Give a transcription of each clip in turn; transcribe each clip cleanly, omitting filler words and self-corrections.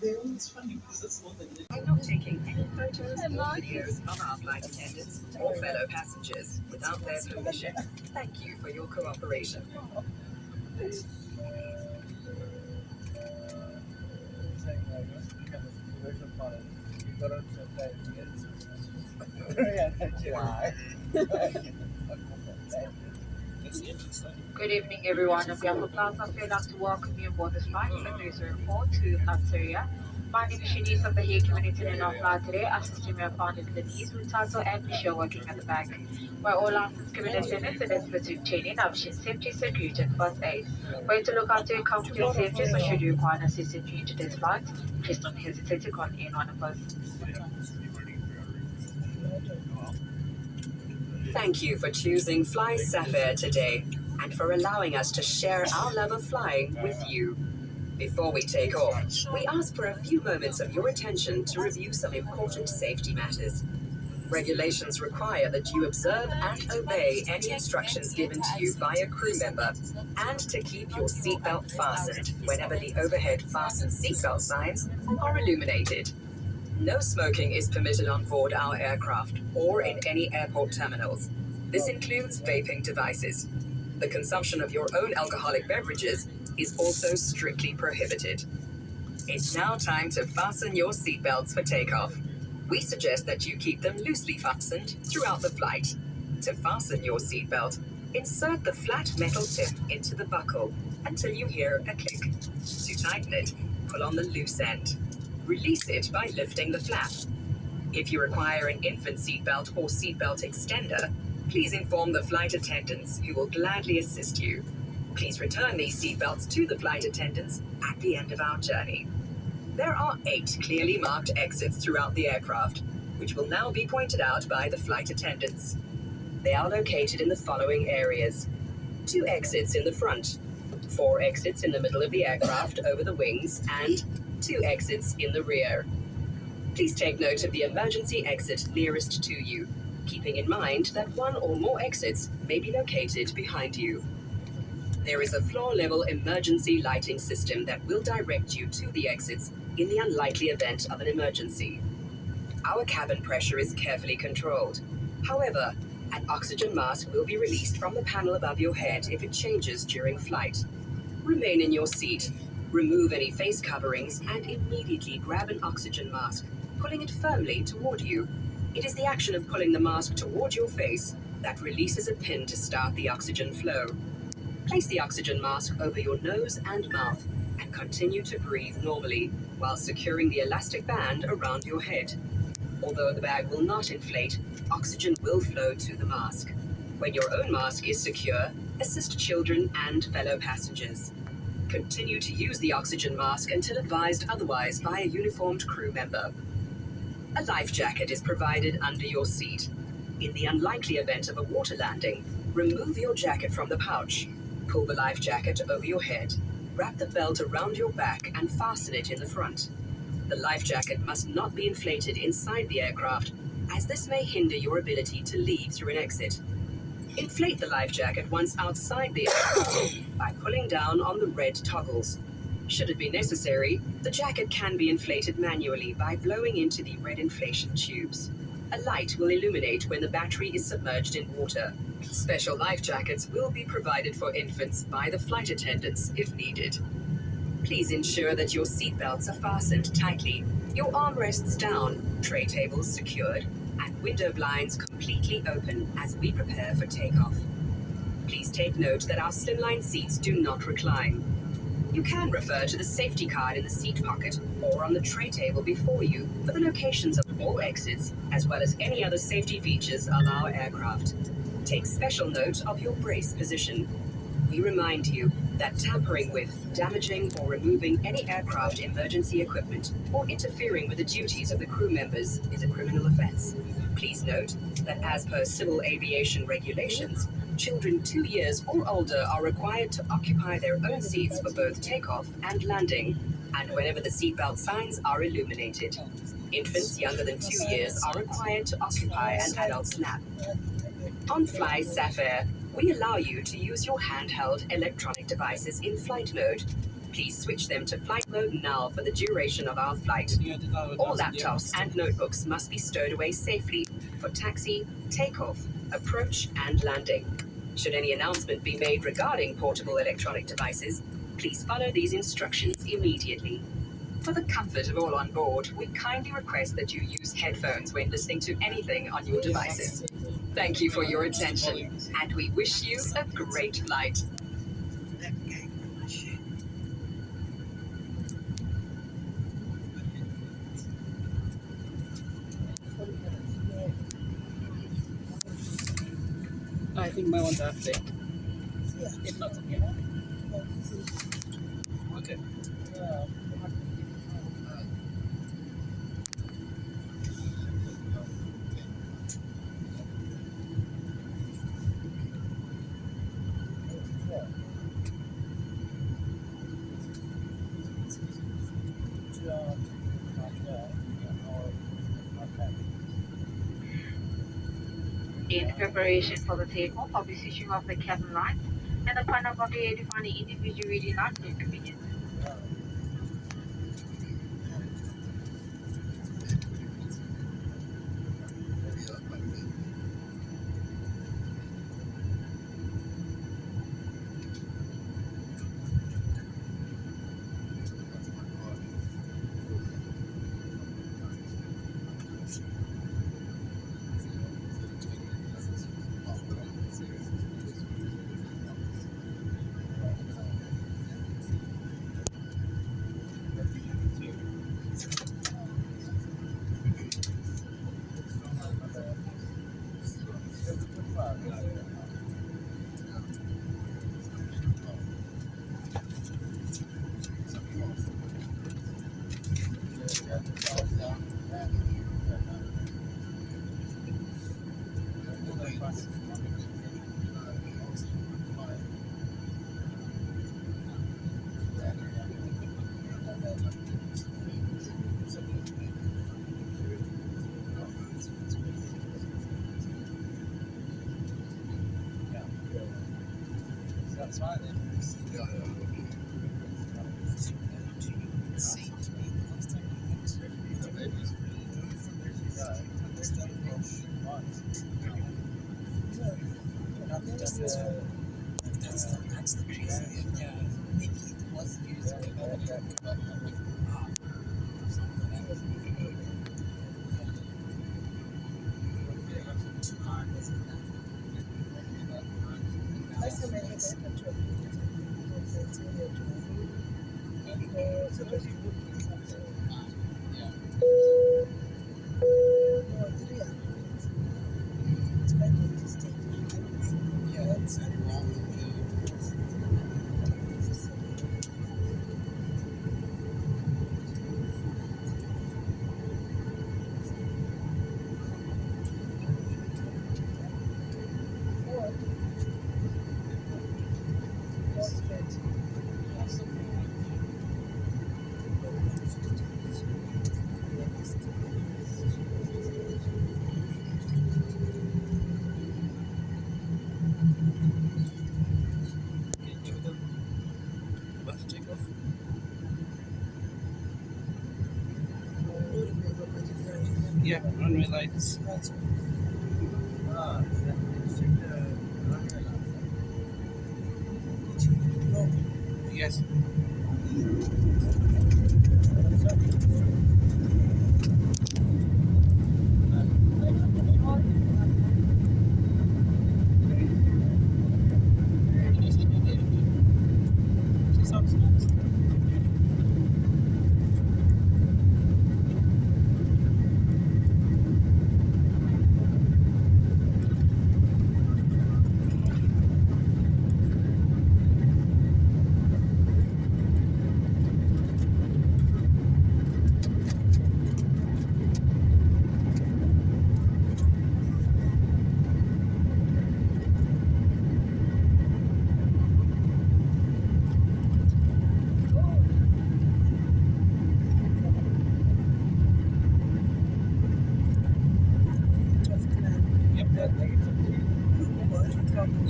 We're not taking any photos or videos of our flight attendants or fellow passengers without their permission. Thank you for your cooperation. Good evening, everyone. On behalf of flysafeair, I'd like to welcome you aboard this flight from 304 to Algeria. My name is Shanice of the Hague Community and our flight today. Our system we are founded in Denise with title and Michelle working at the back. We're all licensed community attendants and experts in training, option safety, security, and first aid. For you to look after your comfort and safety, so should you require assistance during today's flight, please don't hesitate to call in one of us. Thank you for choosing flysafeair today and for allowing us to share our love of flying with you. Before we take off, we ask for a few moments of your attention to review some important safety matters. Regulations require that you observe and obey any instructions given to you by a crew member and to keep your seatbelt fastened whenever the overhead fasten seatbelt signs are illuminated. No smoking is permitted on board our aircraft or in any airport terminals. This includes vaping devices. The consumption of your own alcoholic beverages is also strictly prohibited. It's now time to fasten your seatbelts for takeoff. We suggest that you keep them loosely fastened throughout the flight. To fasten your seatbelt, insert the flat metal tip into the buckle until you hear a click. To tighten it, pull on the loose end. Release it by lifting the flap. If you require an infant seatbelt or seatbelt extender, please inform the flight attendants who will gladly assist you. Please return these seatbelts to the flight attendants at the end of our journey. There are 8 clearly marked exits throughout the aircraft, which will now be pointed out by the flight attendants. They are located in the following areas: 2 exits in the front, 4 exits in the middle of the aircraft over the wings, and 2 exits in the rear. Please take note of the emergency exit nearest to you, keeping in mind that 1 or more exits may be located behind you. There is a floor-level emergency lighting system that will direct you to the exits in the unlikely event of an emergency. Our cabin pressure is carefully controlled. However, an oxygen mask will be released from the panel above your head if it changes during flight. Remain in your seat. Remove any face coverings and immediately grab an oxygen mask, pulling it firmly toward you. It is the action of pulling the mask toward your face that releases a pin to start the oxygen flow. Place the oxygen mask over your nose and mouth and continue to breathe normally while securing the elastic band around your head. Although the bag will not inflate, oxygen will flow to the mask. When your own mask is secure, assist children and fellow passengers. Continue to use the oxygen mask until advised otherwise by a uniformed crew member. A life jacket is provided under your seat. In the unlikely event of a water landing, remove your jacket from the pouch. Pull the life jacket over your head. Wrap the belt around your back and fasten it in the front. The life jacket must not be inflated inside the aircraft, as this may hinder your ability to leave through an exit. Inflate the life jacket once outside the aircraft by pulling down on the red toggles. Should it be necessary, the jacket can be inflated manually by blowing into the red inflation tubes. A light will illuminate when the battery is submerged in water. Special life jackets will be provided for infants by the flight attendants if needed. Please ensure that your seatbelts are fastened tightly, your armrests down, tray tables secured, and window blinds completely open as we prepare for takeoff. Please take note that our slimline seats do not recline. You can refer to the safety card in the seat pocket or on the tray table before you for the locations of all exits, as well as any other safety features of our aircraft. Take special note of your brace position. We remind you that tampering with, damaging, or removing any aircraft emergency equipment or interfering with the duties of the crew members is a criminal offense. Please note that as per civil aviation regulations, children 2 years or older are required to occupy their own seats for both takeoff and landing, and whenever the seatbelt signs are illuminated. Infants younger than 2 years are required to occupy an adult's lap. On flysafeair, We allow you to use your handheld electronic devices in flight mode. Please switch them to flight mode now for the duration of our flight. All laptops and notebooks must be stowed away safely for taxi, takeoff, approach, and landing. Should any announcement be made regarding portable electronic devices, please follow these instructions immediately. For the comfort of all on board, we kindly request that you use headphones when listening to anything on your devices. Thank you for your attention, and we wish you a great flight. I think my one's half day. If not, yeah. Okay. In preparation for the takeoff, I'll be switching off the cabin lights and the panel of the define the individual reading light for your convenience. That's fine then. That's the crazy thing. Yeah. Maybe it was used. About to take off. Yeah, runway lights. Yes.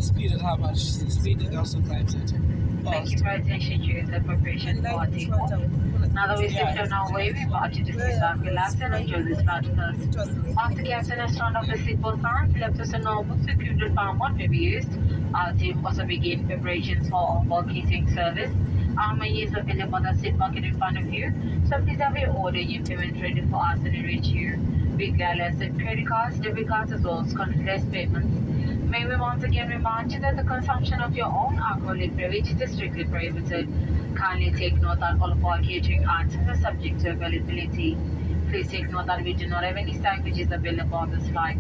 speed at how much? The speed at also times it. Thank you for your attention during the preparation for takeoff. Now that we've safely on our way, we invite you to sit back, relax, and enjoy this flight with us. After Captain has turned off the seatbelt signs, left us a normal secluded farm what may be used. Our team also begin preparations for onboard catering service. Our menu is available on the seat pocket in front of you, so please have your order, your payment ready for us when we reach you. We gladly accept credit cards, debit cards, as well as contactless payments. May we once again remind you that the consumption of your own alcoholic beverage is strictly prohibited. Kindly take note that all of our catering items are subject to availability. Please take note that we do not have any sandwiches available on this flight.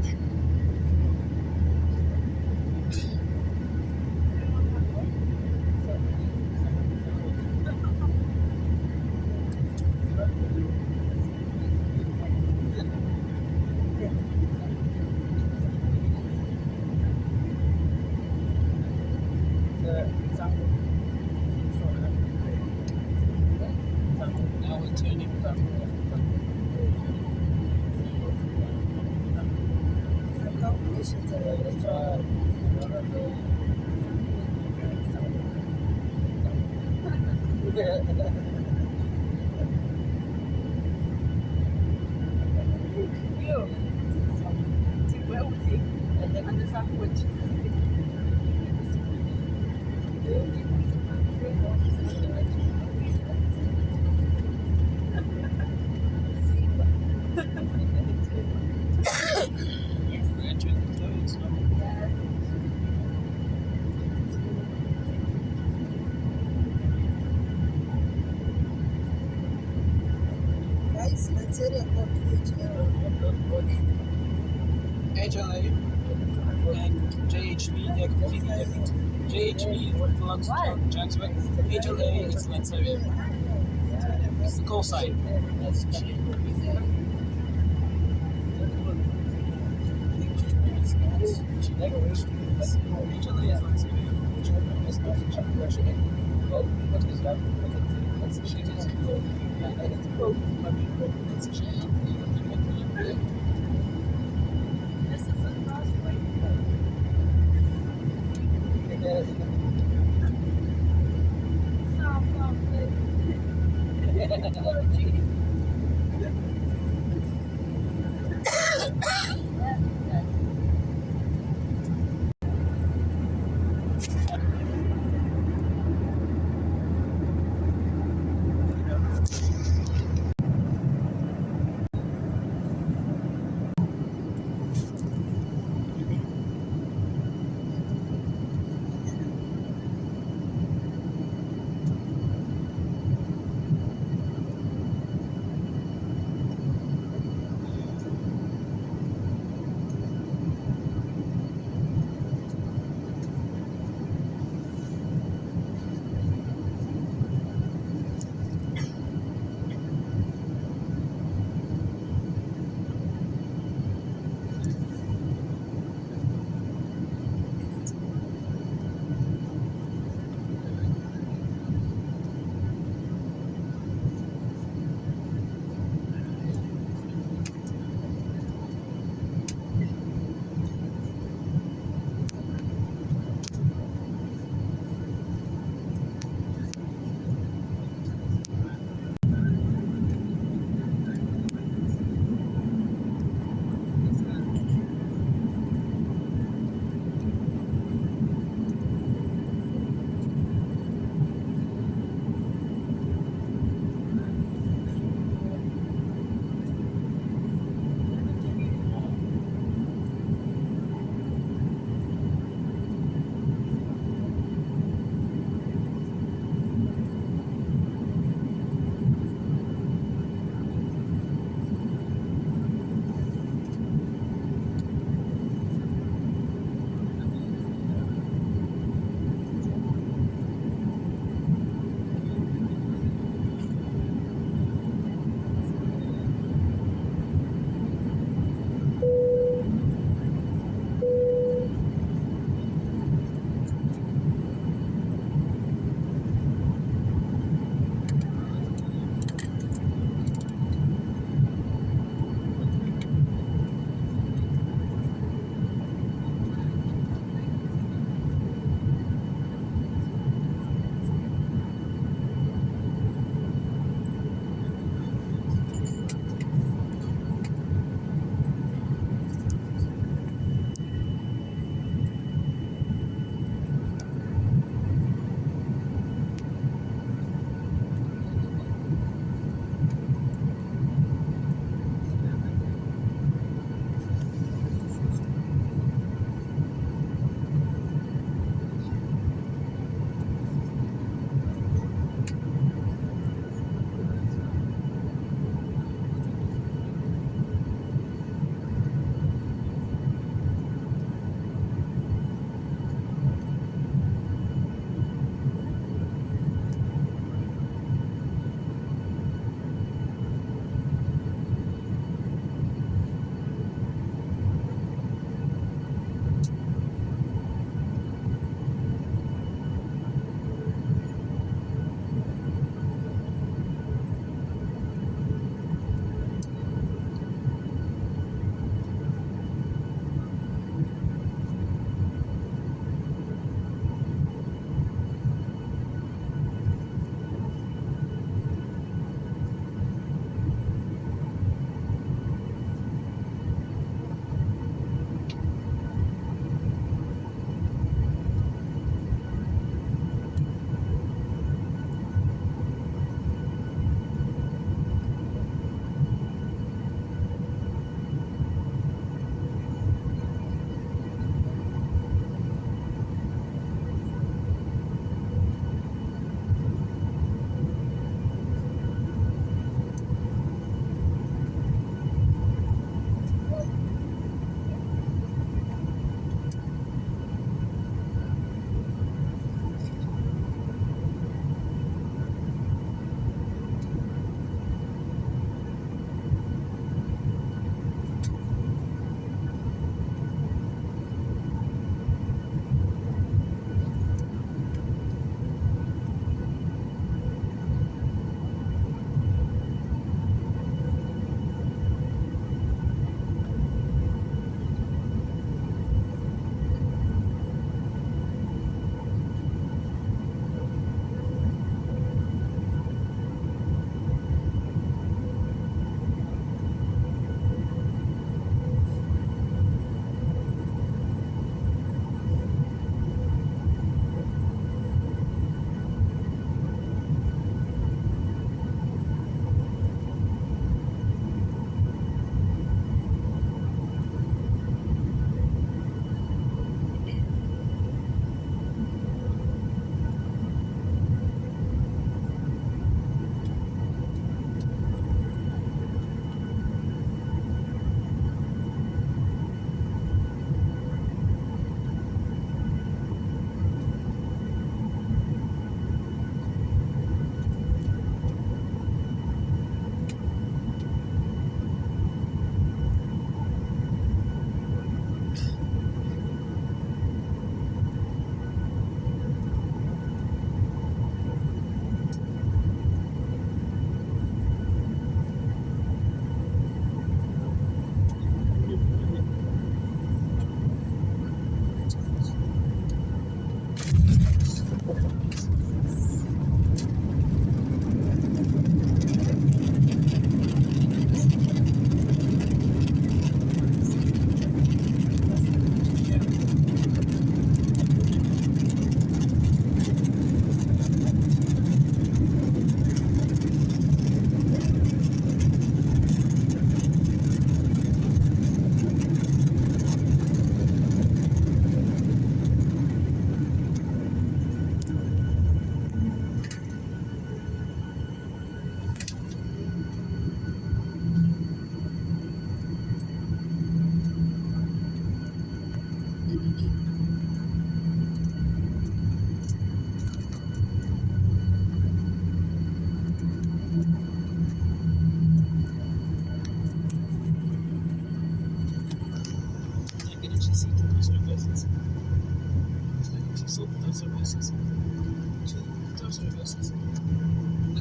Now we're turning. We're entering the clothes now. Guys, let's say about HLA and JHB, they're completely different. JHB belongs to Johannesburg. HLA is Lanseria. It's the call sign. HLA is Lanseria. What is that? That's the shit.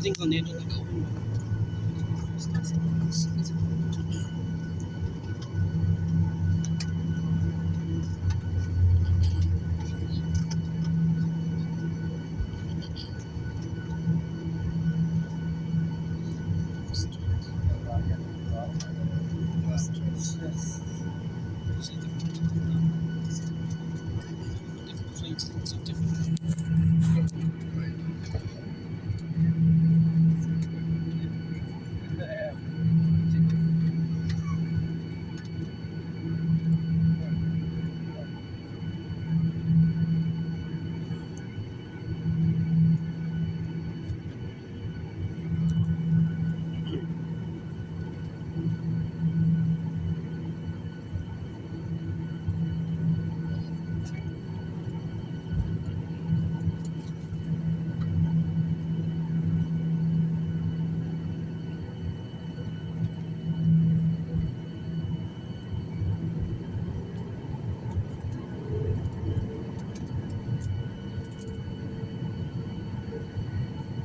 think on the end of the go. Different plates and different.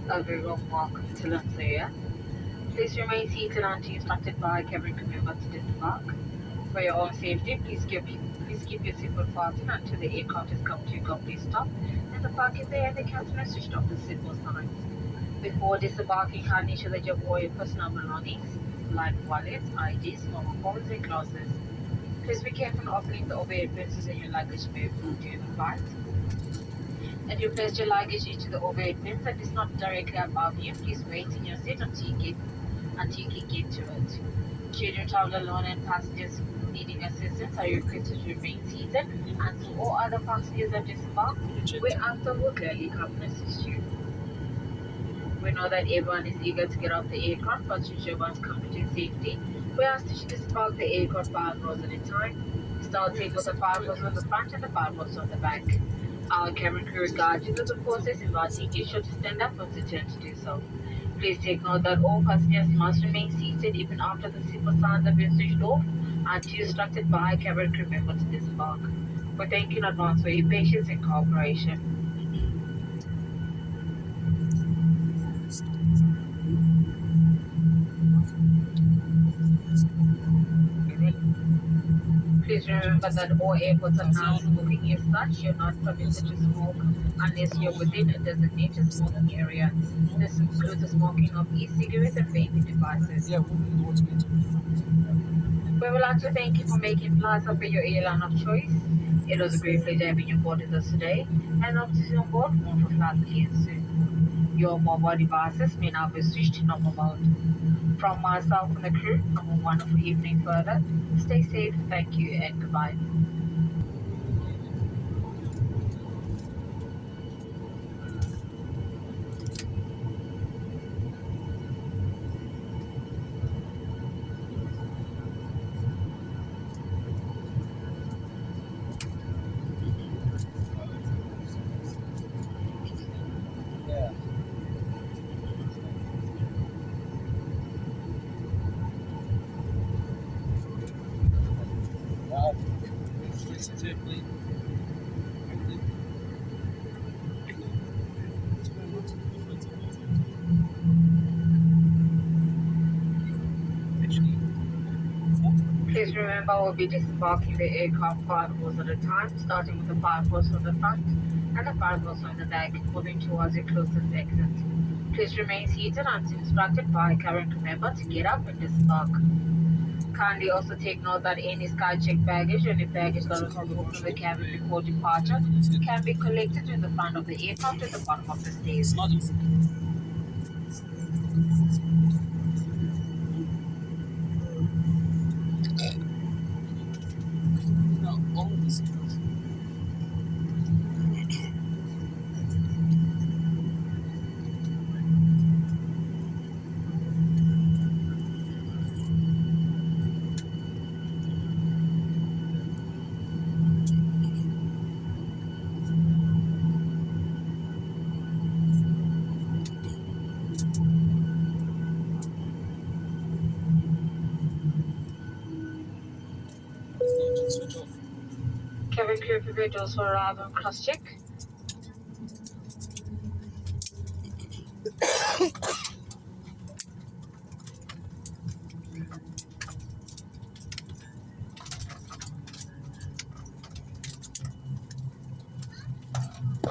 A very warm welcome to Lanzaria. Please remain seated until instructed by cabin crew member to disembark. For your own safety, please keep your seatbelt fastened until the aircraft has come to a complete stop and the parking bay and the captain has switched off the signal signs. Before disembarking, kindly ensure that you have all your personal belongings, like wallets, IDs, mobile phones, and glasses. Please be careful in opening the overhead bins and your luggage may move during the flight. If you place your luggage into the overhead bins that is not directly above you, please wait in your seat until you can get to it. Should you travel alone and passengers needing assistance are requested to remain seated until all other passengers have disembarked, whereafter will gladly come and assist you. We know that everyone is eager to get off the aircraft, but to ensure everyone's comfort and safety, we ask that you disembark the aircraft 5 rows at a time. Start take with the 5 rows on the front and the 5 rows on the back. Our cabin crew will guide you through the process, inviting you to stand up once it's turn to do so. Please take note that all passengers must remain seated even after the seatbelt signs have been switched off until instructed by a cabin crew member to disembark. We thank you in advance for your patience and cooperation. Please remember that all airports are now smoking. As such, you're not permitted to smoke unless you're within a designated smoking area. This includes the smoking of e-cigarettes and vaping devices. Yeah, what's good. We would like to thank you for making flysafeair your airline of choice. It was a great pleasure having you aboard with us today, and hope to see you on board more for flights again soon. Your mobile devices may now be switched to normal mode. From myself and the crew, have a wonderful evening further. Stay safe, thank you, and goodbye. Yeah. Wow. It's exactly. Actually, Please remember we'll be disembarking the aircraft 5 rows at a time, starting with the 5 rows on the front and the 5 rows on the back, moving towards your closest exit. Please remain seated until instructed by a cabin crew member to get up and disembark. Kindly also take note that any skycheck baggage or any baggage that was removed from the cabin before departure can be collected in the front of the aircraft at the bottom of the stairs. it's not easy. No, all of this. Switch off. Cabin crew prepare doors for arrival and cross check.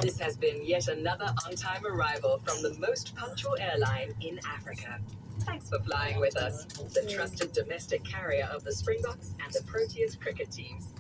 This has been yet another on-time arrival from the most punctual airline in Africa. Thanks for flying with us, the trusted domestic carrier of the Springboks and the Proteas cricket teams.